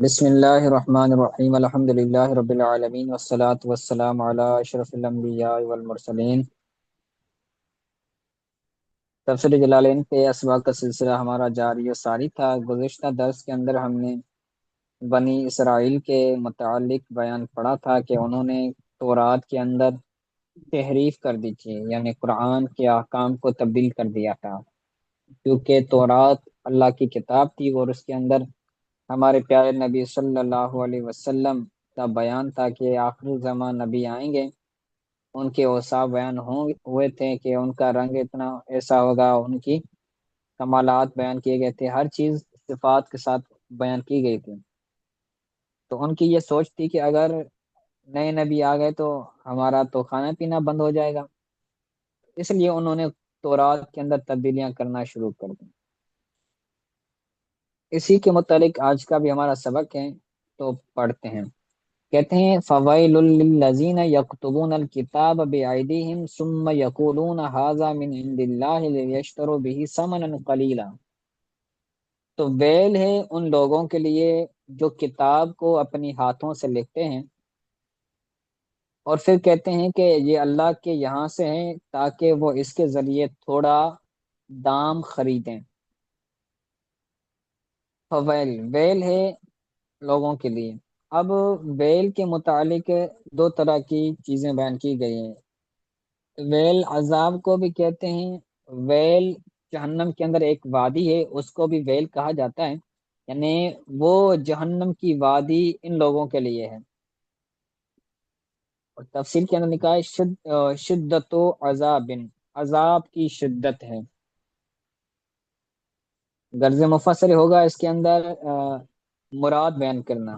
بسم اللہ الرحمن الرحیم الحمد للہ رب العالمین والصلاة والسلام علی اشرف الانبیاء والمرسلین۔ تفسیر جلالین کے اسباق کا سلسلہ ہمارا جاری و ساری تھا۔ گزشتہ درس کے اندر ہم نے بنی اسرائیل کے متعلق بیان پڑھا تھا کہ انہوں نے تورات کے اندر تحریف کر دی تھی، یعنی قرآن کے احکام کو تبدیل کر دیا تھا، کیونکہ تورات اللہ کی کتاب تھی اور اس کے اندر ہمارے پیارے نبی صلی اللہ علیہ وسلم کا بیان تھا کہ آخری زمان نبی آئیں گے، ان کے اوصاف بیان ہوئے تھے کہ ان کا رنگ اتنا ایسا ہوگا، ان کی کمالات بیان کیے گئے تھے، ہر چیز صفات کے ساتھ بیان کی گئی تھی۔ تو ان کی یہ سوچ تھی کہ اگر نئے نبی آ گئے تو ہمارا تو کھانا پینا بند ہو جائے گا، اس لیے انہوں نے تورات کے اندر تبدیلیاں کرنا شروع کر دی۔ اسی کے متعلق آج کا بھی ہمارا سبق ہے، تو پڑھتے ہیں۔ کہتے ہیں فوائل للذین یکتبون الکتاب بأیدیہم ثم یقولون ھذا من عند اللہ لیشتروا بہ ثمنا قلیلا۔ تو ویل ہے ان لوگوں کے لیے جو کتاب کو اپنی ہاتھوں سے لکھتے ہیں اور پھر کہتے ہیں کہ یہ اللہ کے یہاں سے ہیں تاکہ وہ اس کے ذریعے تھوڑا دام خریدیں۔ فویل ویل ہے لوگوں کے لیے۔ اب ویل کے متعلق دو طرح کی چیزیں بیان کی گئی ہیں۔ ویل عذاب کو بھی کہتے ہیں، ویل جہنم کے اندر ایک وادی ہے اس کو بھی ویل کہا جاتا ہے، یعنی وہ جہنم کی وادی ان لوگوں کے لیے ہے۔ اور تفسیر کے اندر لکھا ہے شدت و عذاب، عذاب کی شدت ہے۔ غرض مفسر ہوگا اس کے اندر مراد بیان کرنا۔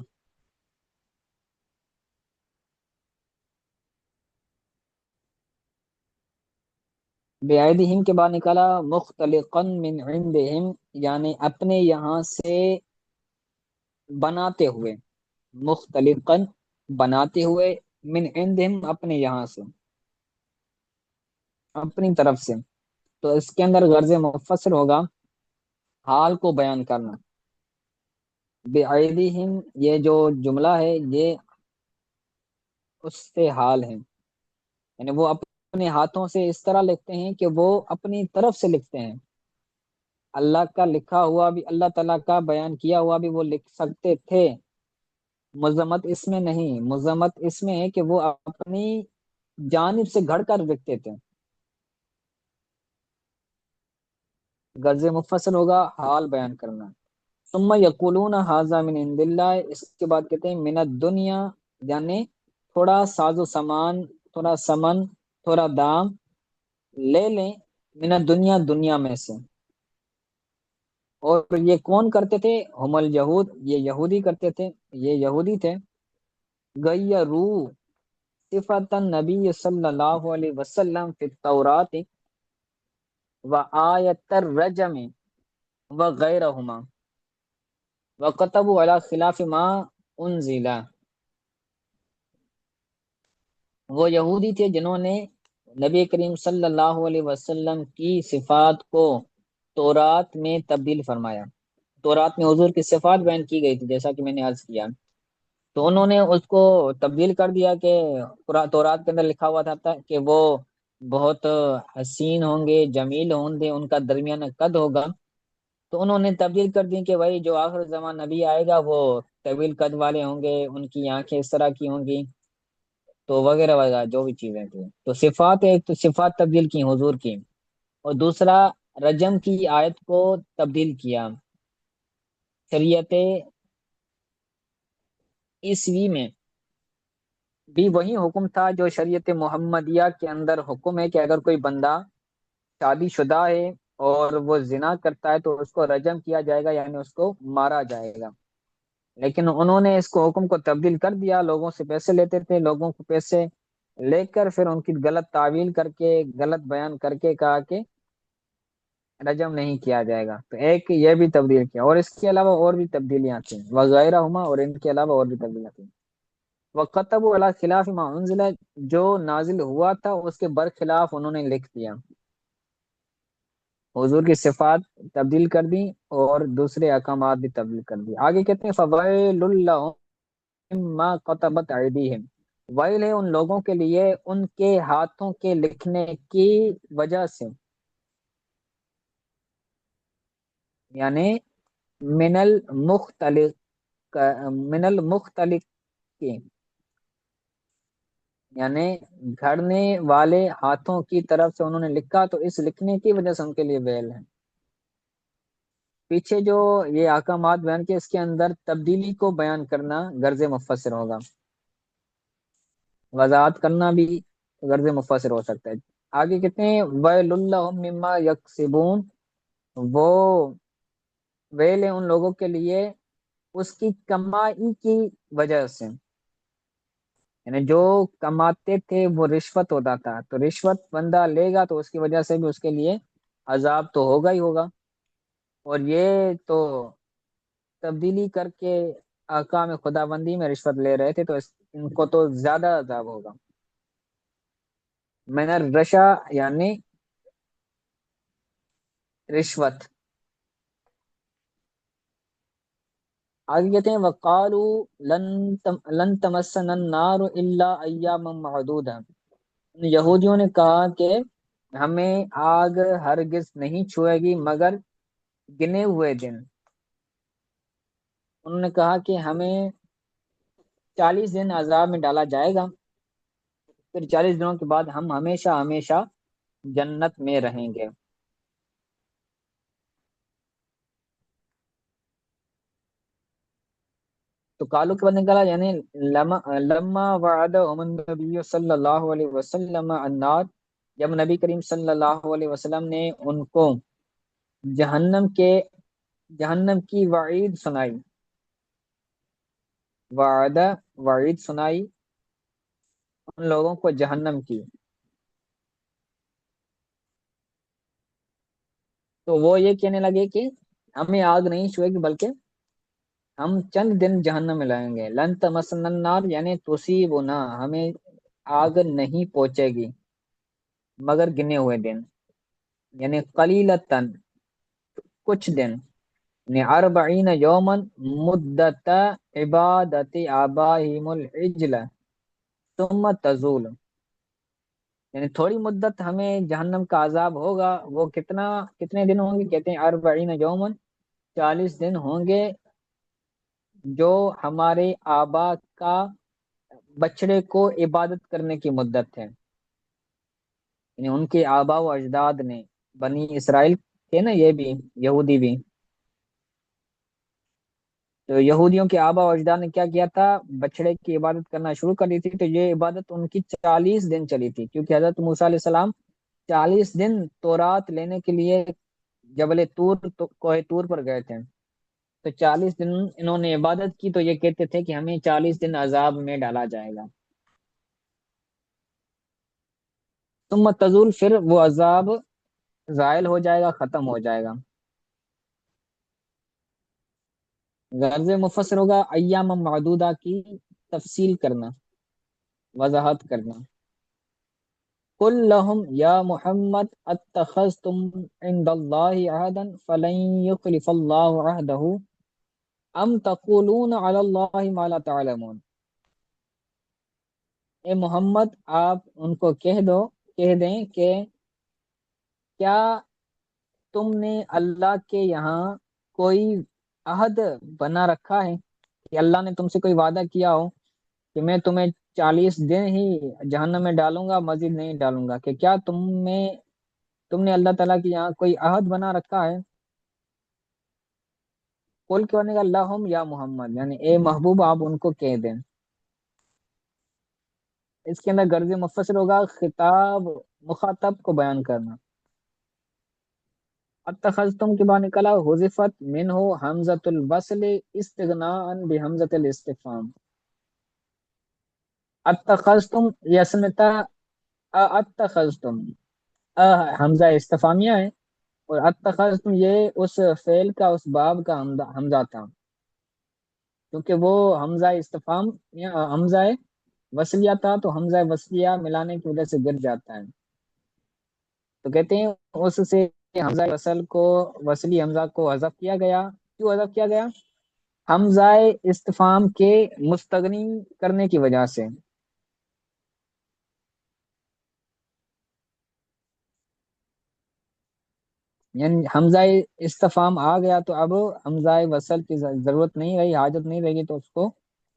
بیعدہم کے بعد نکالا مختلقا من عندہم، یعنی اپنے یہاں سے بناتے ہوئے، مختلقا بناتے ہوئے، من عندہم اپنے یہاں سے، اپنی طرف سے۔ تو اس کے اندر غرض مفسر ہوگا حال کو بیان کرنا۔ بیعدہم یہ جو جملہ ہے یہ اس سے حال ہے، یعنی وہ اپنے ہاتھوں سے اس طرح لکھتے ہیں کہ وہ اپنی طرف سے لکھتے ہیں۔ اللہ کا لکھا ہوا بھی، اللہ تعالیٰ کا بیان کیا ہوا بھی وہ لکھ سکتے تھے، مذمت اس میں نہیں، مذمت اس میں ہے کہ وہ اپنی جانب سے گھڑ کر لکھتے تھے۔ غرض مفصل ہوگا حال بیان کرنا۔ ثم یقولون ھذا من عند اللہ، اس کے بعد کہتے ہیں من الدنیا، یعنی تھوڑا ساز و سامان، تھوڑا سمن، تھوڑا دام لے لیں، من الدنیا دنیا میں سے۔ اور یہ کون کرتے تھے؟ ہم الیہود، یہ یہودی کرتے تھے، یہ یہودی تھے۔ غیروا صفات النبی صلی اللہ علیہ وسلم فی التورات و آیت الرجم وغیرہما وکتبوا علی خلاف ما انزل۔ وہ یہودی تھے جنہوں نے نبی کریم صلی اللہ علیہ وسلم کی صفات کو تورات میں تبدیل فرمایا۔ تورات میں حضور کی صفات بیان کی گئی تھی جیسا کہ میں نے عرض کیا، تو انہوں نے اس کو تبدیل کر دیا کہ تورات کے اندر لکھا ہوا تھا کہ وہ بہت حسین ہوں گے، جمیل ہوں گے، ان کا درمیانہ قد ہوگا، تو انہوں نے تبدیل کر دی کہ بھائی جو آخر زمان نبی آئے گا وہ طویل قد والے ہوں گے، ان کی آنکھیں اس طرح کی ہوں گی، تو وغیرہ وغیرہ جو بھی چیزیں تھیں۔ تو صفات، ایک تو صفات تبدیل کی حضور کی، اور دوسرا رجم کی آیت کو تبدیل کیا۔ شریعت عیسوی میں بھی وہی حکم تھا جو شریعت محمدیہ کے اندر حکم ہے کہ اگر کوئی بندہ شادی شدہ ہے اور وہ زنا کرتا ہے تو اس کو رجم کیا جائے گا، یعنی اس کو مارا جائے گا۔ لیکن انہوں نے اس کو حکم کو تبدیل کر دیا، لوگوں سے پیسے لیتے تھے، لوگوں کو پیسے لے کر پھر ان کی غلط تعویل کر کے، غلط بیان کر کے کہا کہ رجم نہیں کیا جائے گا۔ تو ایک یہ بھی تبدیل کیا، اور اس کے علاوہ اور بھی تبدیلیاں تھیں وغیرہ ہما، اور ان کے علاوہ اور بھی تبدیلیاں تھیں۔ وَكَتَبُوا عَلَى خلاف ما انزل، جو نازل ہوا تھا اس کے برخلاف انہوں نے لکھ دیا۔ حضور کی صفات تبدیل کر دی اور دوسرے احکامات بھی تبدیل کر دی۔ آگے کہتے ہیں فویل لہم مما کتبت ایدیہم، ویل ہے ان لوگوں کے لیے ان کے ہاتھوں کے لکھنے کی وجہ سے، یعنی من المختلق، من المختلق کی، یعنی گھڑنے والے ہاتھوں کی طرف سے انہوں نے لکھا، تو اس لکھنے کی وجہ سے ان کے لیے ویل ہے۔ پیچھے جو یہ احکامات بیان کیے اس کے اندر تبدیلی کو بیان کرنا غرض مفسر ہوگا، وضاحت کرنا بھی غرض مفسر ہو سکتا ہے۔ آگے کہتے ہیں ویل لہم مما یکسبون، وہ ویل ہے ان لوگوں کے لیے اس کی کمائی کی وجہ سے، یعنی جو کماتے تھے وہ رشوت ہوتا تھا، تو رشوت بندہ لے گا تو اس کی وجہ سے بھی اس کے لیے عذاب تو ہوگا ہی ہوگا، اور یہ تو تبدیلی کر کے احکام خدا بندی میں رشوت لے رہے تھے، تو ان کو تو زیادہ عذاب ہوگا۔ من الرشا یعنی رشوت۔ آگے کہتے ہیں وقالوا لن تمسنا النار الا ایاما معدودا، یہودیوں نے کہا کہ ہمیں آگ ہرگز نہیں چھوئے گی مگر گنے ہوئے دن، انہوں نے کہا کہ ہمیں 40 دن عذاب میں ڈالا جائے گا، پھر 40 دنوں کے بعد ہم ہمیشہ ہمیشہ جنت میں رہیں گے۔ تو کالو کے بعد نکلا، یعنی لما وعدهم النبی صلی اللہ علیہ وسلم النار، جب نبی کریم صلی اللہ علیہ وسلم نے ان کو جہنم کے جہنم کی وعید سنائی، وعدہ وعید سنائی ان لوگوں کو جہنم کی، تو وہ یہ کہنے لگے کہ ہمیں آگ نہیں چھوئے گی بلکہ ہم چند دن جہنم میں لائیں گے، لن تمسنا النار یعنی تصیبنا، ہمیں آگ نہیں پہنچے گی مگر گنے ہوئے دن، یعنی قلیلتن کچھ دن، یعنی 40 یومن مدت عبادت آبائہم العجل ثم تزول، یعنی تھوڑی مدت ہمیں جہنم کا عذاب ہوگا، وہ کتنے دن ہوں گے، کہتے ہیں 40 یومن، 40 دن ہوں گے جو ہمارے آبا کا بچڑے کو عبادت کرنے کی مدت ہے، یعنی ان کے آبا و اجداد نے، بنی اسرائیل تھے نا یہ بھی، یہودی بھی، تو یہودیوں کے آبا و اجداد نے کیا کیا تھا، بچڑے کی عبادت کرنا شروع کر دی تھی، تو یہ عبادت ان کی 40 دن چلی تھی، کیونکہ حضرت موسیٰ علیہ السلام 40 دن تورات لینے کے لیے جبل طور، کوہ طور پر گئے تھے، تو 40 دن انہوں نے عبادت کی، تو یہ کہتے تھے کہ ہمیں 40 دن عذاب میں ڈالا جائے گا، ثم تزول پھر وہ عذاب زائل ہو جائے گا، ختم ہو جائے گا۔ غرض مفسر ہوگا ایام معدودہ کی تفصیل کرنا، وضاحت کرنا۔ قل لهم یا محمد اتخذتم عند اللہ عہدا فلن يخلف اللہ عہدہ ام تقولون علی اللہ ما لا تعلمون، اے محمد آپ ان کو کہہ دیں کہ کیا تم نے اللہ کے یہاں کوئی عہد بنا رکھا ہے، کہ اللہ نے تم سے کوئی وعدہ کیا ہو کہ میں تمہیں 40 دن ہی جہنم میں ڈالوں گا، مزید نہیں ڈالوں گا، کہ کیا تم نے اللہ تعالیٰ کے یہاں کوئی عہد بنا رکھا ہے؟ قل کہنے کا اللہم یا محمد، یعنی اے محبوب آپ ان کو کہہ دیں۔ اس کے اندر غرض مفسر ہوگا خطاب مخاطب کو بیان کرنا۔ اتخذتم کے بعد نکلا حذفت منہ حمزۃ الوصل استغناء بحمزۃ الاستفهام، اتخذتم یسمتا، اتخذتم، حمزہ استفامیہ ہے، اور اتخذتم یہ اس فعل کا، اس باب کا حمزہ تھا، کیونکہ وہ حمزہ استفہام یا حمزہ وصلیہ تھا، تو حمزہ وصلیہ ملانے کی وجہ سے گر جاتا ہے، تو کہتے ہیں اس سے حمزہ وصل کو وصلی حمزہ کو حذف کیا گیا. کیوں حذف کیا گیا؟ حمزہ استفہام کے مستغنی کرنے کی وجہ سے. یعنی حمزہ استفہام آ گیا تو اب حمزہ وصل کی ضرورت نہیں رہی، حاجت نہیں رہے گی، تو اس کو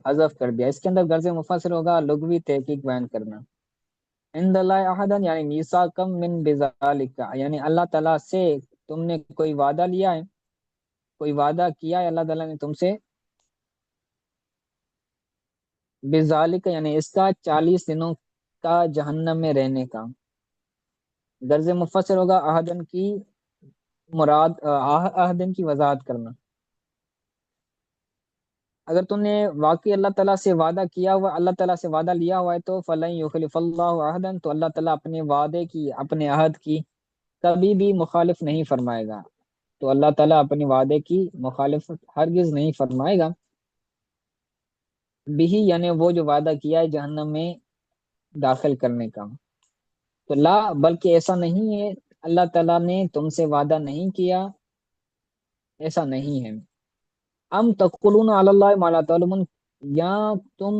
حذف کر دیا. اس کے اندر غرض مفسر ہوگا لغوی تحقیق بیان کرنا. عند اللہ احدن یعنی میثاقم من بذالک، یعنی اللہ تعالیٰ سے تم نے کوئی وعدہ لیا ہے، کوئی وعدہ کیا ہے اللہ تعالیٰ نے تم سے. بذالک یعنی اس کا 40 دنوں کا جہنم میں رہنے کا. غرض مفسر ہوگا احدن کی مراد احدن کی وضاحت کرنا. اگر تم نے واقعی اللہ تعالیٰ سے وعدہ کیا ہوا، اللہ تعالیٰ سے وعدہ لیا ہوا ہے تو فلن یخلف اللہ عہدن، تو اللہ تعالیٰ اپنے وعدے کی، اپنے عہد کی کبھی بھی مخالف نہیں فرمائے گا. تو اللہ تعالیٰ اپنے وعدے کی مخالفت ہرگز نہیں فرمائے گا. بھی یعنی وہ جو وعدہ کیا ہے جہنم میں داخل کرنے کا. تو لا بلکہ ایسا نہیں ہے، اللہ تعالیٰ نے تم سے وعدہ نہیں کیا، ایسا نہیں ہے. ام تقولون علی اللہ ما لا تعلمون، یا تم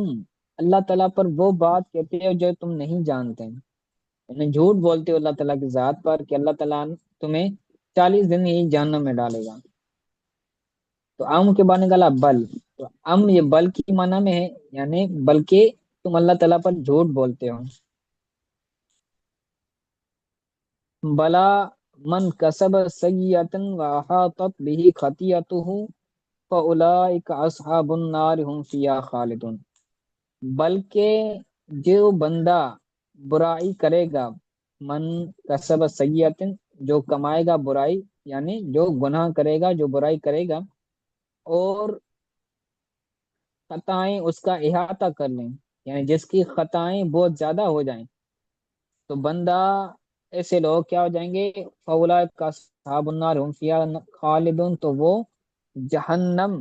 اللہ تعالیٰ پر وہ بات کہتے ہو جو تم نہیں جانتے. یعنی جھوٹ بولتے ہو اللہ تعالیٰ کی ذات پر کہ اللہ تعالیٰ تمہیں 40 دن ہی جہنم میں ڈالے گا. تو ام کے بعد نکالا بل. تو ام یہ بل کی معنی میں ہے، یعنی بلکہ تم اللہ تعالیٰ پر جھوٹ بولتے ہو. بلا من کسب سیئۃ واحاطت به خطیئته فاولئک اصحاب النار هم فیہا خالدون. بلکہ جو بندہ برائی کرے گا، من کسب سیئۃ جو کمائے گا برائی، یعنی جو گناہ کرے گا، جو برائی کرے گا، اور خطائیں اس کا احاطہ کر لیں، یعنی جس کی خطائیں بہت زیادہ ہو جائیں، تو بندہ، ایسے لوگ کیا ہو جائیں گے، فاولئک کا اصحاب النار هم فیہا خالدون، تو وہ جہنم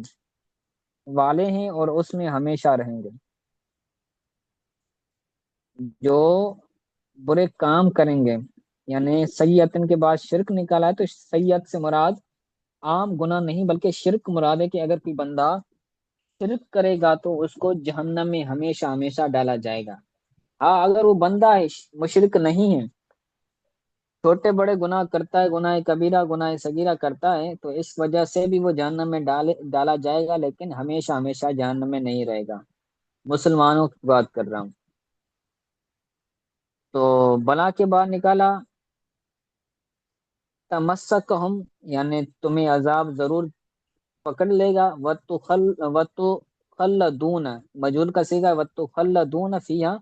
والے ہیں اور اس میں ہمیشہ رہیں گے. جو برے کام کریں گے، یعنی سیئتن کے بعد شرک نکالا ہے، تو سیئت سے مراد عام گناہ نہیں بلکہ شرک مراد ہے، کہ اگر کوئی بندہ شرک کرے گا تو اس کو جہنم میں ہمیشہ ہمیشہ ڈالا جائے گا. ہاں اگر وہ بندہ ہے مشرک نہیں ہے، چھوٹے بڑے گناہ کرتا ہے، گناہ کبیرہ گناہ صغیرہ کرتا ہے، تو اس وجہ سے بھی وہ جہنم میں ڈالا جائے گا، لیکن ہمیشہ ہمیشہ جہنم میں نہیں رہے گا. مسلمانوں کی بات کر رہا ہوں. تو بلا کے بعد نکالا تمسکہم، یعنی تمہیں عذاب ضرور پکڑ لے گا. وَتُخَلَّدُونَ مجهول کا صیغہ وَتُخَلَّدُونَ فیہا،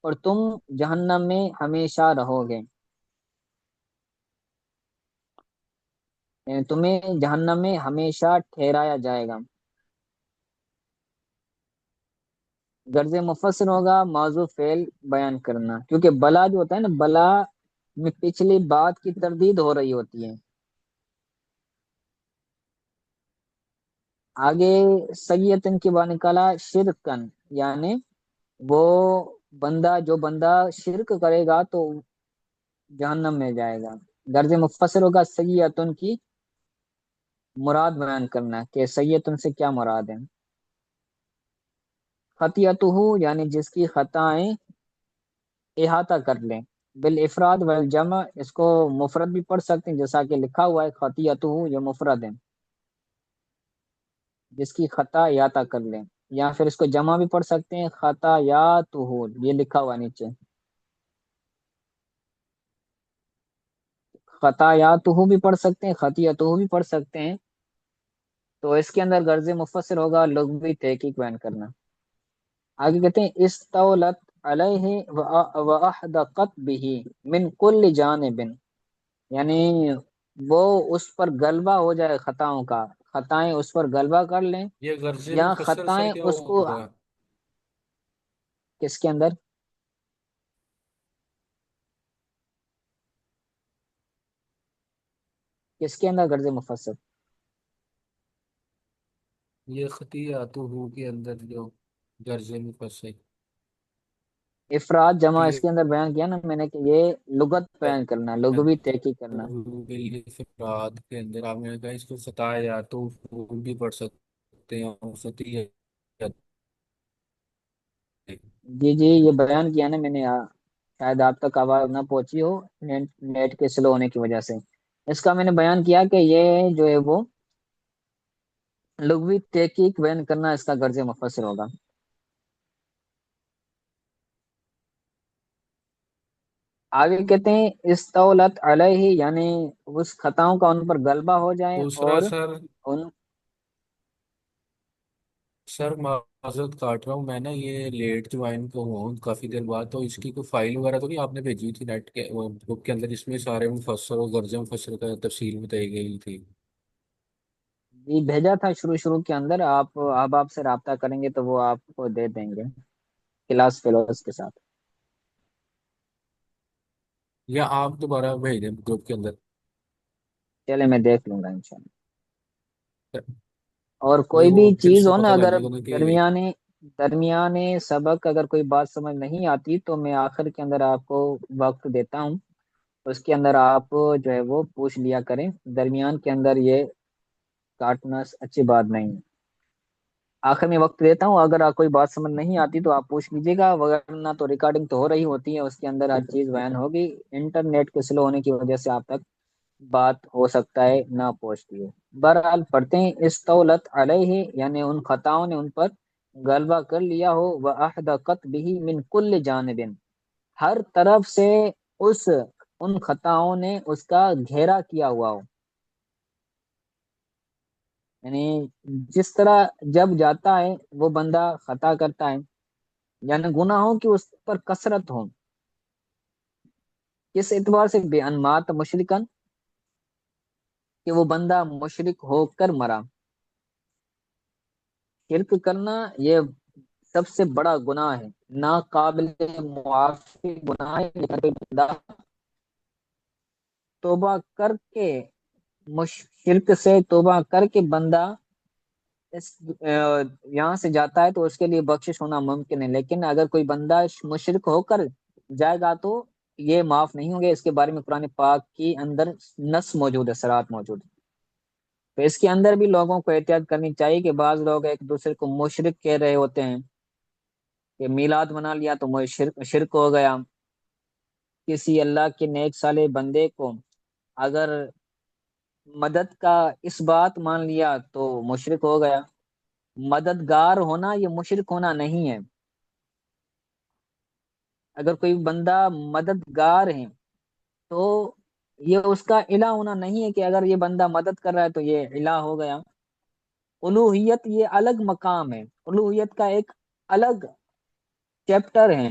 اور تم جہنم میں ہمیشہ رہو گے، یعنی تمہیں جہنم میں ہمیشہ ٹھہرایا جائے گا. غرض مفسر ہوگا موضوع فعل بیان کرنا، کیونکہ بلا جو ہوتا ہے نا، بلا میں پچھلی بات کی تردید ہو رہی ہوتی ہے. آگے سیئتن کے بعد نکالا شرکن، یعنی وہ بندہ، جو بندہ شرک کرے گا تو جہنم میں جائے گا. غرض مفسر ہوگا سیئتن کی مراد بیان کرنا کہ سیئتن سے کیا مراد ہے. خطیئتہ یعنی جس کی خطائیں احاطہ کر لیں. بالافراد والجمع اس کو مفرد بھی پڑھ سکتے ہیں، جیسا کہ لکھا ہوا ہے خطیئتہ، یہ مفرد ہے، جس کی خطا احاطہ کر لیں. یا پھر اس کو جمع بھی پڑھ سکتے ہیں خطایاتہ، یہ لکھا ہوا ہے نیچے. خطایاتہ بھی پڑھ سکتے ہیں، خطیئتہ بھی پڑھ سکتے ہیں. تو اس کے اندر غرض مفسر ہوگا لغوی تحقیق بیان کرنا. آگے کہتے ہیں استولت علیہ واحدقت به من کل جانب، یعنی وہ اس پر غلبہ ہو جائے خطاؤں کا، خطائیں اس پر غلبہ کر لیں، یہ غرض یا مفسر سے خطائیں کیا اس کو ہوگا؟ کس کے اندر، کس کے اندر غرض مفسر؟ یہ خطیئاتہ کے اندر جو غرض مفسر. افراد جمع اس یہ کے اندر بیان کیا نا میں نے کہ یہ لغت بیان کرنا، لغوی تحقیق کرنا۔ افراد کے اندر آپ نے کہا اس کو 70,000 تو اردو بھی پڑھ سکتے ہیں اور 70,000 جی جی یہ بیان کیا نا میں نے، شاید آپ تک آواز نہ پہنچی ہو، نیٹ کے سلو ہونے کی وجہ سے۔ اس کا میں نے بیان کیا کہ یہ جو ہے وہ لغوی تحقیق بیان کرنا اس کا غرض مفسر ہوگا۔ آگے کہتے ہیں استولت علیہ، یعنی اس خطاؤں کا ان پر غلبہ ہو جائے دوسرا اور سر، ان معذرت کاٹ رہا ہوں میں نا، یہ لیٹ جوائن کو ہوں کافی دیر بعد، تو اس کی کوئی فائل وغیرہ تو نہیں آپ نے بھیجی تھی نیٹ کے بک کے اندر جس میں سارے مفسر اور غرض مفسر کا تفصیل بتائی گئی تھی؟ بھی بھیجا تھا شروع کے اندر، آپ اب آپ سے رابطہ کریں گے تو وہ آپ کو دے دیں گے کلاس فیلوز کے ساتھ۔ یا آپ دوبارہ بھیج دیں گروپ کے اندر؟ چلے میں دیکھ لوں گا انشاءاللہ۔ اور مجھے کوئی وہ بھی پھر چیز سے ہو نا، پتہ لگ اگر جائے گا کہ درمیانے درمیانے سبق اگر کوئی بات سمجھ نہیں آتی تو میں آخر کے اندر آپ کو وقت دیتا ہوں، اس کے اندر آپ جو ہے وہ پوچھ لیا کریں، درمیان کے اندر یہ کاٹنا اچھی بات نہیں ہے۔ آخر میں وقت دیتا ہوں، اگر آپ کوئی بات سمجھ نہیں آتی تو آپ پوچھ لیجیے گا، ورنہ تو ریکارڈنگ تو ہو رہی ہوتی ہے، اس کے اندر ہر چیز بیان ہوگی، انٹرنیٹ کے سلو ہونے کی وجہ سے آپ تک بات ہو سکتا ہے نہ پہنچتی ہے۔ بہرحال پڑھتے ہیں استولت علیہ، یعنی ان خطاؤں نے ان پر غلبہ کر لیا ہو، واحدقت به من کل جانب، ہر طرف سے اس ان خطاؤں نے اس کا گھیرا کیا ہوا ہو، یعنی جس طرح جب جاتا ہے وہ بندہ خطا کرتا ہے، یعنی گناہوں کی اس پر کثرت ہو، کس اعتبار سے؟ بے انمات مشرکن، کہ وہ بندہ مشرک ہو کر مرا۔ شرک کرنا یہ سب سے بڑا گناہ ہے، ناقابل معافی گناہ ہے، لیکن کوئی بندہ توبہ کر کے شرک سے توبہ کر کے بندہ اس یہاں سے جاتا ہے تو اس کے لیے بخشش ہونا ممکن ہے، لیکن اگر کوئی بندہ مشرک ہو کر جائے گا تو یہ معاف نہیں ہوں گے، اس کے بارے میں قرآن پاک کی اندر نص موجود ہے، صراط موجود ہے۔ تو اس کے اندر بھی لوگوں کو احتیاط کرنی چاہیے کہ بعض لوگ ایک دوسرے کو مشرک کہہ رہے ہوتے ہیں کہ میلاد منا لیا تو وہ شرک ہو گیا، کسی اللہ کے نیک صالح بندے کو اگر مدد کا اس بات مان لیا تو مشرک ہو گیا۔ مددگار ہونا یہ مشرک ہونا نہیں ہے، اگر کوئی بندہ مددگار ہے تو یہ اس کا الہ ہونا نہیں ہے کہ اگر یہ بندہ مدد کر رہا ہے تو یہ الہ ہو گیا۔ الوہیت یہ الگ مقام ہے، الوہیت کا ایک الگ چیپٹر ہے،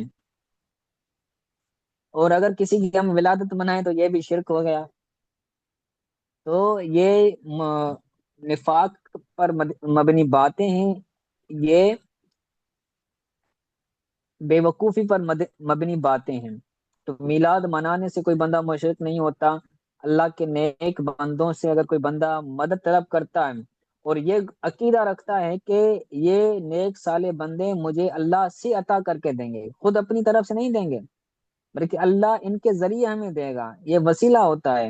اور اگر کسی کی ہم ولادت منائیں تو یہ بھی شرک ہو گیا۔ تو یہ نفاق پر مبنی باتیں ہیں، یہ بے وقوفی پر مبنی باتیں ہیں۔ تو میلاد منانے سے کوئی بندہ مشرک نہیں ہوتا، اللہ کے نیک بندوں سے اگر کوئی بندہ مدد طلب کرتا ہے اور یہ عقیدہ رکھتا ہے کہ یہ نیک صالح بندے مجھے اللہ سے عطا کر کے دیں گے، خود اپنی طرف سے نہیں دیں گے بلکہ اللہ ان کے ذریعے ہمیں دے گا، یہ وسیلہ ہوتا ہے،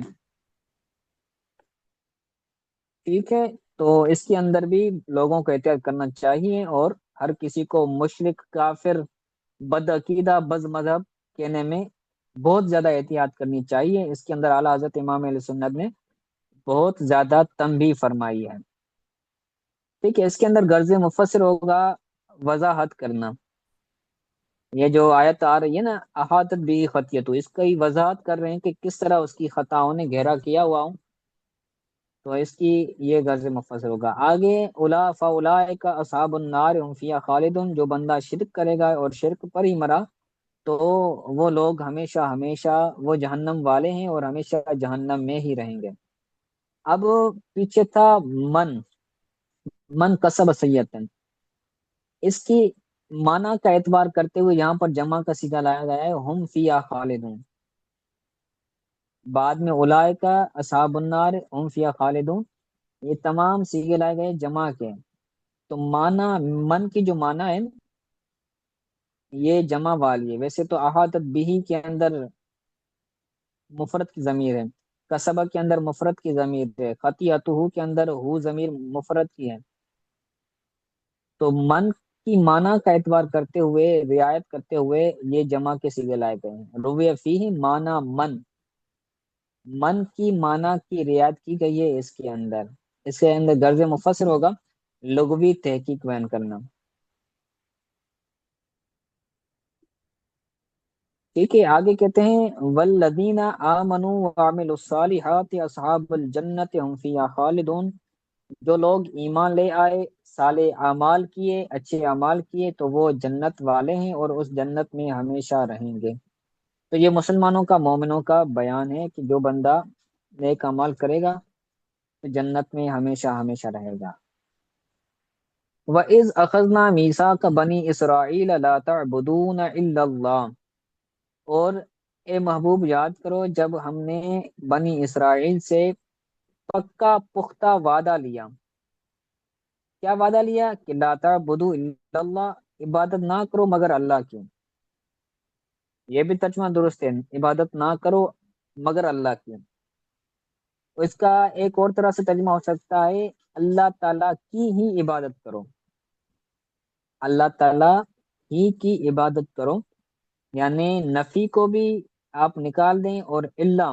ٹھیک ہے؟ تو اس کے اندر بھی لوگوں کو احتیاط کرنا چاہیے، اور ہر کسی کو مشرک، کافر، بدعقیدہ، بز مذہب کہنے میں بہت زیادہ احتیاط کرنی چاہیے۔ اس کے اندر اعلیٰ حضرت امام علیہ سنت نے بہت زیادہ تنبیہ فرمائی ہے، ٹھیک ہے؟ اس کے اندر غرض مفسر ہوگا وضاحت کرنا، یہ جو آیت آ رہی ہے نا احاطت بھی خطیت، اس کی وضاحت کر رہے ہیں کہ کس طرح اس کی خطاؤں نے گھیرا کیا ہوا ہوں، تو اس کی یہ غرض مفسر ہوگا آگے۔ الا فاولئک اصحاب النار هم فیہا خالدون، جو بندہ شرک کرے گا اور شرک پر ہی مرا تو وہ لوگ ہمیشہ ہمیشہ وہ جہنم والے ہیں اور ہمیشہ جہنم میں ہی رہیں گے۔ اب پیچھے تھا من، من کسب سیئتن، اس کی معنی کا اعتبار کرتے ہوئے یہاں پر جمع کا صیغہ لایا گیا ہے، ہم فیہا خالدون، بعد میں اولئک اصحاب النار هم فیہا خالدون، یہ تمام صیغے لائے گئے جمع کے۔ تو معنی من کی جو معنی ہے یہ جمع والی ہے، ویسے تو احاطت بھی کے اندر مفرد کی ضمیر ہے، کسبہ کے اندر مفرد کی ضمیر ہے، خطیئتہ کے اندر ہو ضمیر مفرد کی ہے، تو من کی معنی کا اعتبار کرتے ہوئے، رعایت کرتے ہوئے یہ جمع کے صیغے لائے گئے ہیں۔ روی فیہ معنی من، من کی معنی کی رعایت کی گئی ہے اس کے اندر غرض مفسر ہوگا لغوی تحقیق بیان کرنا۔ ٹھیک ہے، آگے کہتے ہیں والذین آمنوا وعملوا الصالحات اصحاب الجنت هم فیہا خالدون، جو لوگ ایمان لے آئے، صالح اعمال کیے، اچھے اعمال کیے، تو وہ جنت والے ہیں اور اس جنت میں ہمیشہ رہیں گے۔ تو یہ مسلمانوں کا، مومنوں کا بیان ہے کہ جو بندہ نیک اعمال کرے گا تو جنت میں ہمیشہ ہمیشہ رہے گا۔ وَإِذْ أَخَذْنَا مِيثَاقَ بَنِي إِسْرَائِيلَ لَا تَعْبُدُونَ إِلَّا اللَّهَ، اور اے محبوب یاد کرو جب ہم نے بنی اسرائیل سے پکا پختہ وعدہ لیا۔ کیا وعدہ لیا؟ کہ لا تعبدوا الا اللہ، عبادت نہ کرو مگر اللہ کی۔ یہ بھی ترجمہ درست ہے، عبادت نہ کرو مگر اللہ کی۔ تو اس کا ایک اور طرح سے ترجمہ ہو سکتا ہے اللہ تعالیٰ کی ہی عبادت کرو، اللہ تعالیٰ ہی کی عبادت کرو، یعنی نفی کو بھی آپ نکال دیں اور الا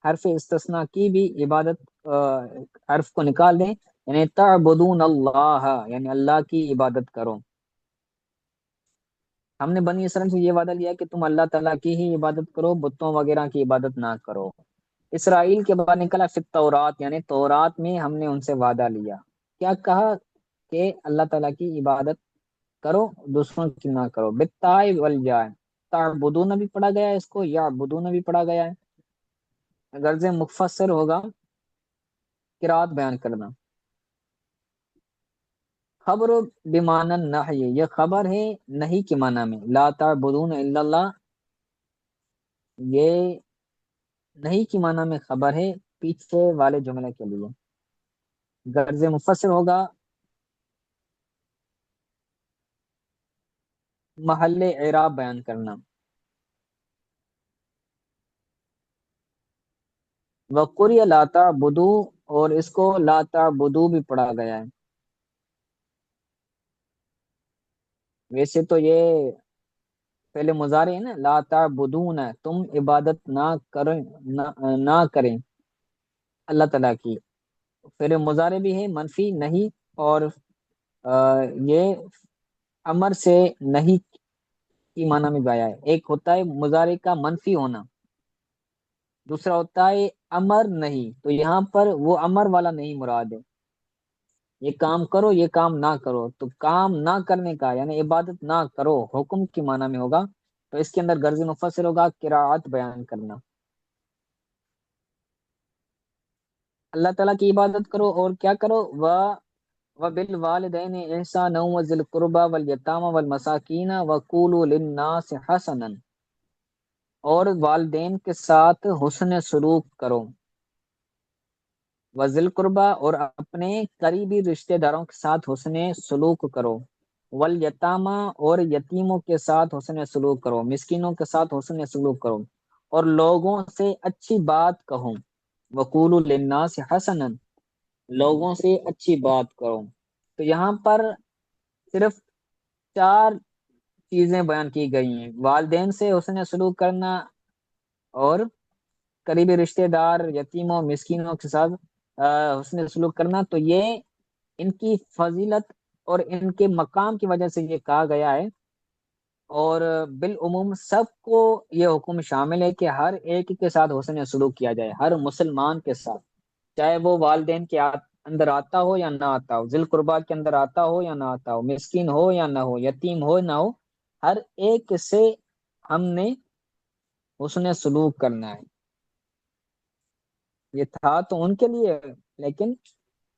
حرف استثناء کی بھی عبادت حرف کو نکال دیں، یعنی تعبدون اللہ، یعنی اللہ کی عبادت کرو۔ ہم نے بنی اسرائیل سے یہ وعدہ لیا کہ تم اللہ تعالیٰ کی ہی عبادت کرو، بتوں وغیرہ کی عبادت نہ کرو۔ اسرائیل کے بعد نکلا فی التورات، یعنی تورات میں ہم نے ان سے وعدہ لیا، کیا کہا؟ کہ اللہ تعالیٰ کی عبادت کرو، دوسروں کی نہ کرو۔ بالتاء والجاء، تعبدون بھی پڑھا گیا ہے، اس کو یعبدون بھی پڑھا گیا ہے۔ غرض مفسر ہوگا قرات بیان کرنا۔ خبر بمعنی نحی، یہ خبر ہے نہیں کے معنی میں، لا تعبدون الا اللہ یہ نہیں کی معنی میں خبر ہے پیچھے والے جملے کے لیے۔ غرض مفسر ہوگا محل اعراب بیان کرنا۔ وقریہ لا تعبدو، اور اس کو لا تعبدو بھی پڑھا گیا ہے۔ ویسے تو یہ پہلے مضارع ہے نا، لا تعبدون، تم عبادت نہ کریں اللہ تعالیٰ کی، پہلے مضارع بھی ہے منفی نہیں، اور یہ امر سے نہیں کی معنی میں گایا ہے۔ ایک ہوتا ہے مضارع کا منفی ہونا، دوسرا ہوتا ہے امر نہیں، تو یہاں پر وہ امر والا نہیں مراد ہے، یہ کام کرو یہ کام نہ کرو، تو کام نہ کرنے کا یعنی عبادت نہ کرو حکم کی معنی میں ہوگا، تو اس کے اندر غرض مفسر ہوگا قراءت بیان کرنا۔ اللہ تعالیٰ کی عبادت کرو اور کیا کرو؟ وبالوالدین احسانا وذی القربى والیتامى والمساکین وقولوا للناس حسنا، اور والدین کے ساتھ حسن سلوک کرو، وذی القربى اور اپنے قریبی رشتہ داروں کے ساتھ حسن سلوک کرو، والیتامى اور یتیموں کے ساتھ حسن سلوک کرو، مسکینوں کے ساتھ حسن سلوک کرو، اور لوگوں سے اچھی بات کہو، وقولوا للناس حسنا، لوگوں سے اچھی بات کرو۔ تو یہاں پر صرف 4 چیزیں بیان کی گئی ہیں، والدین سے حسن سلوک کرنا، اور قریبی رشتہ دار، یتیموں، مسکینوں کے ساتھ حسن سلوک کرنا، تو یہ ان کی فضیلت اور ان کے مقام کی وجہ سے یہ کہا گیا ہے، اور بالعموم سب کو یہ حکم شامل ہے کہ ہر ایک کے ساتھ حسن سلوک کیا جائے، ہر مسلمان کے ساتھ، چاہے وہ والدین کے اندر آتا ہو یا نہ آتا ہو، ذی القربیٰ کے اندر آتا ہو یا نہ آتا ہو، مسکین ہو یا نہ ہو، یتیم ہو نہ ہو، ہر ایک سے ہم نے حسن سلوک کرنا ہے۔ یہ تھا تو ان کے لیے، لیکن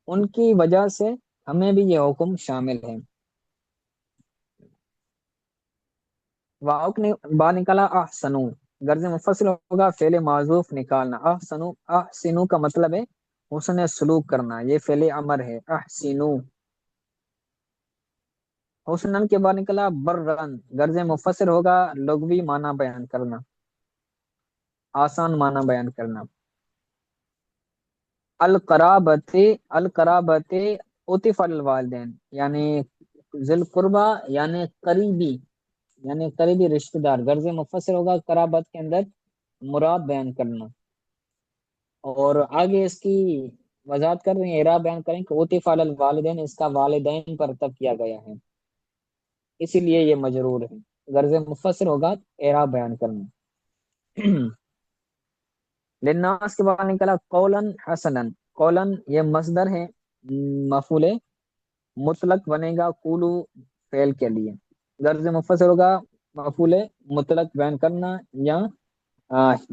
ان کی وجہ سے ہمیں بھی یہ حکم شامل ہے۔ واؤ نے با نکالا احسنو، غرض مفصل ہوگا فعل معذوف نکالنا، احسنو، احسنو کا مطلب ہے حسن سلوک کرنا، یہ فعل امر ہے، احسنو۔ حسنن کے بعد نکلا بررن، غرض مفسر ہوگا لغوی معنی بیان کرنا، آسان معنی بیان کرنا۔ القرابت، القرابت عطف الوالدین، یعنی ذل قربا، یعنی قریبی، یعنی قریبی رشتہ دار، غرض مفسر ہوگا قرابت کے اندر مراد بیان کرنا۔ اور آگے اس کی وضاحت کر رہے ہیں، اعراب بیان کریں کہ عطف علی الوالدین، اس کا والدین پر عطف کیا گیا ہے، اسی لیے یہ مجرور ہے۔ غرض مفسر ہوگا اعراب بیان کرنا۔ للناس کے بعد نکلا قولن حسنن، قولن یہ مصدر ہے، مفعول مطلق بنے گا قولو فعل کے لیے، غرض مفسر ہوگا مفعول مطلق بیان کرنا، یا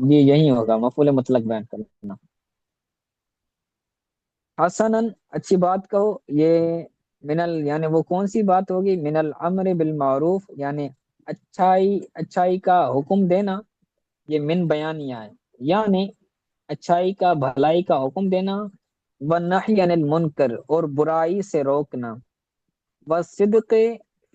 یہ یہی ہوگا مفعول مطلق بیان کرنا۔ حسنن اچھی بات کہو، یہ یعنی وہ کون سی بات ہوگی؟ من الامر بالمعروف، یعنی اچھائی، اچھائی کا حکم دینا، یہ من بیانیہ ہے، یعنی اچھائی کا، بھلائی کا حکم دینا، والنہی عن المنکر اور برائی سے روکنا، والصدق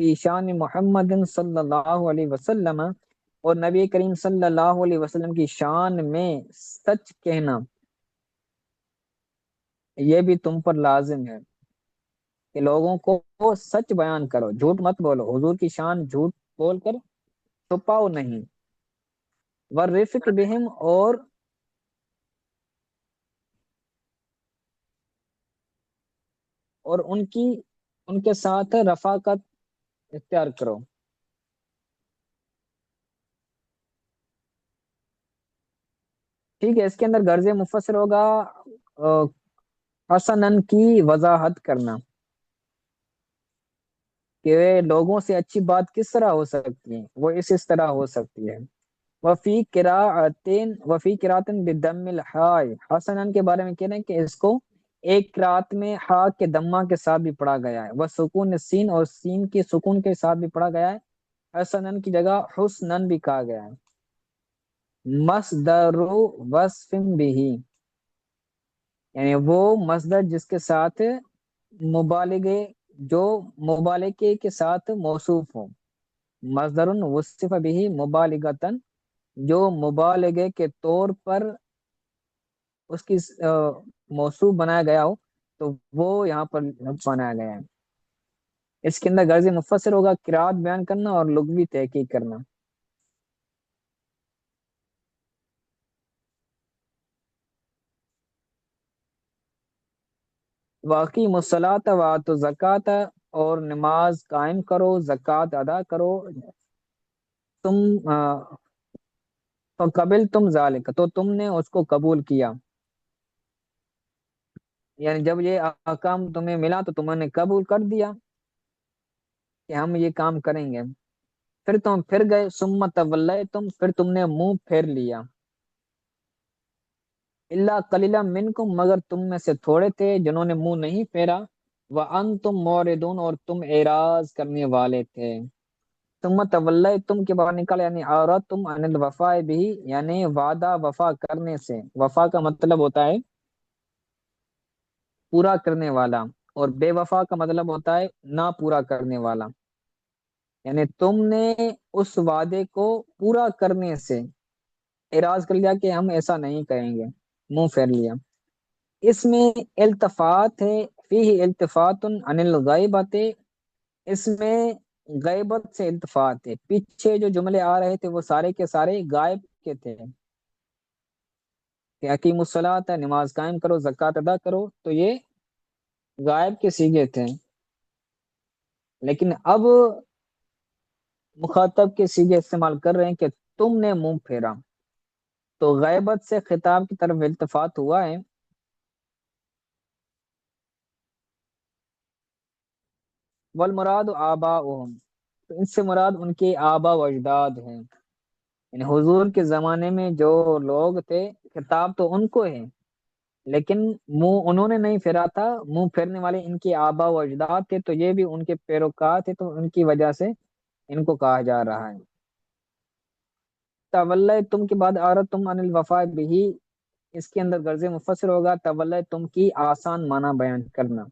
فی شان محمد صلی اللہ علیہ وسلم اور نبی کریم صلی اللہ علیہ وسلم کی شان میں سچ کہنا، یہ بھی تم پر لازم ہے کہ لوگوں کو سچ بیان کرو، جھوٹ مت بولو، حضور کی شان جھوٹ بول کر چھپاؤ نہیں۔ والرفق بہم اور ان کے ساتھ رفاقت اختیار کرو۔ ٹھیک ہے، اس کے اندر غرض مفسر ہوگا حسنن کی وضاحت کرنا، کہ لوگوں سے اچھی بات کس طرح ہو سکتی ہے، وہ اس طرح ہو سکتی ہے۔ وفی قراءتن بدم الحاء، حسنن کے بارے میں کہہ رہے ہیں کہ اس کو ایک قرات میں ہا کے دمہ کے ساتھ بھی پڑھا گیا ہے، وہ سکون سین اور سین کے سکون کے ساتھ بھی پڑھا گیا ہے، حسنن کی جگہ حسنن بھی کہا گیا ہے۔ مصدر وصف بھی، یعنی وہ مصدر جس کے ساتھ مبالغے، جو مبالغے کے ساتھ موصوف ہو، مصدر وصف بھی مبالغتن، جو مبالغے کے طور پر اس کی موصوف بنایا گیا ہو، تو وہ یہاں پر بنایا گیا ہے۔ اس کے اندر غرض مفسر ہوگا قرات بیان کرنا اور لغوی تحقیق کرنا۔ واقعی الصلاۃ وآتوا الزکوٰۃ، اور نماز قائم کرو، زکوٰۃ ادا کرو، تم فقبل تم ذالک، تو تم نے اس کو قبول کیا، یعنی جب یہ احکام تمہیں ملا تو تم نے قبول کر دیا کہ ہم یہ کام کریں گے، پھر تم پھر گئے، ثم تولیتم، پھر تم نے منہ پھیر لیا، الا قلیلا منکم، مگر تم میں سے تھوڑے تھے جنہوں نے منہ نہیں پھیرا، وانتم موردون، اور تم اعراض کرنے والے تھے۔ ثم تولیتم کے بعد نکالا، یعنی اعرضتم عن الوفاء بھی، یعنی وعدہ وفا کرنے سے، وفا کا مطلب ہوتا ہے پورا کرنے والا، اور بے وفا کا مطلب ہوتا ہے نہ پورا کرنے والا، یعنی تم نے اس وعدے کو پورا کرنے سے اعراض کر لیا کہ ہم ایسا نہیں کریں گے، منہ پھیر لیا۔ اس میں التفات ہے، فیہ التفات عن الغیبت، اس میں غیبت سے التفات ہے، پیچھے جو جملے آ رہے تھے وہ سارے کے سارے غائب کے تھے، کہ اقیم الصلاۃ، نماز قائم کرو، زکوٰۃ ادا کرو، تو یہ غائب کے صیغے تھے، لیکن اب مخاطب کے صیغے استعمال کر رہے ہیں کہ تم نے منہ پھیرا، تو غیبت سے خطاب کی طرف التفات ہوا ہے۔ والمراد آباؤہم، تو ان سے مراد ان کے آبا و اجداد ہیں، یعنی حضور کے زمانے میں جو لوگ تھے، خطاب تو ان کو ہے، لیکن منہ انہوں نے نہیں پھیرا تھا، منہ پھیرنے والے ان کے آبا و اجداد تھے، تو یہ بھی ان کے پیروکار تھے، تو ان کی وجہ سے ان کو کہا جا رہا ہے۔ تم کے بعد عورت تم عن الوفاء بھی، اس کے اندر غرض مفسر ہوگا تم کی آسان معنی بیان کرنا،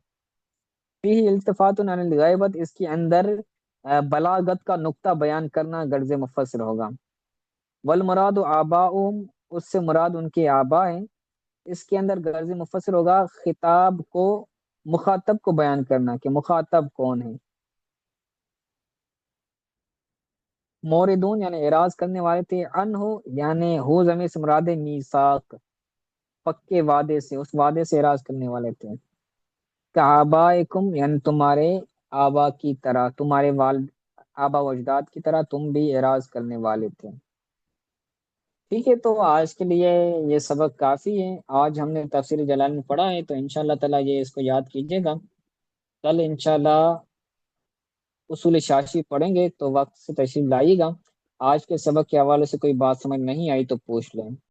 فیہ التفات عن الغیبت، اس کے اندر بلاغت کا نقطہ بیان کرنا غرض مفسر ہوگا۔ والمراد آباؤہم، اس سے مراد ان کے آبا ہیں۔ اس کے اندر غرض مفسر ہوگا خطاب کو، مخاطب کو بیان کرنا کہ مخاطب کون ہے۔ موردون یعنی اعراض کرنے والے تھے، انہو یعنی ہو ضمیر سے مراد ہے میثاق، پکے وعدے سے، اس وعدے سے اعراض کرنے والے تھے۔ کآبائکم یعنی تمہارے آبا کی طرح، تمہارے والد آبا و اجداد کی طرح تم بھی اعراض کرنے والے تھے۔ ٹھیک ہے، تو آج کے لیے یہ سبق کافی ہے۔ آج ہم نے تفسیر جلال میں پڑھا ہے، تو انشاءاللہ تعالیٰ یہ اس کو یاد کیجیے گا۔ کل انشاءاللہ اصول شاشی پڑھیں گے، تو وقت سے تشریف لائیے گا۔ آج کے سبق کے حوالے سے کوئی بات سمجھ نہیں آئی تو پوچھ لیں۔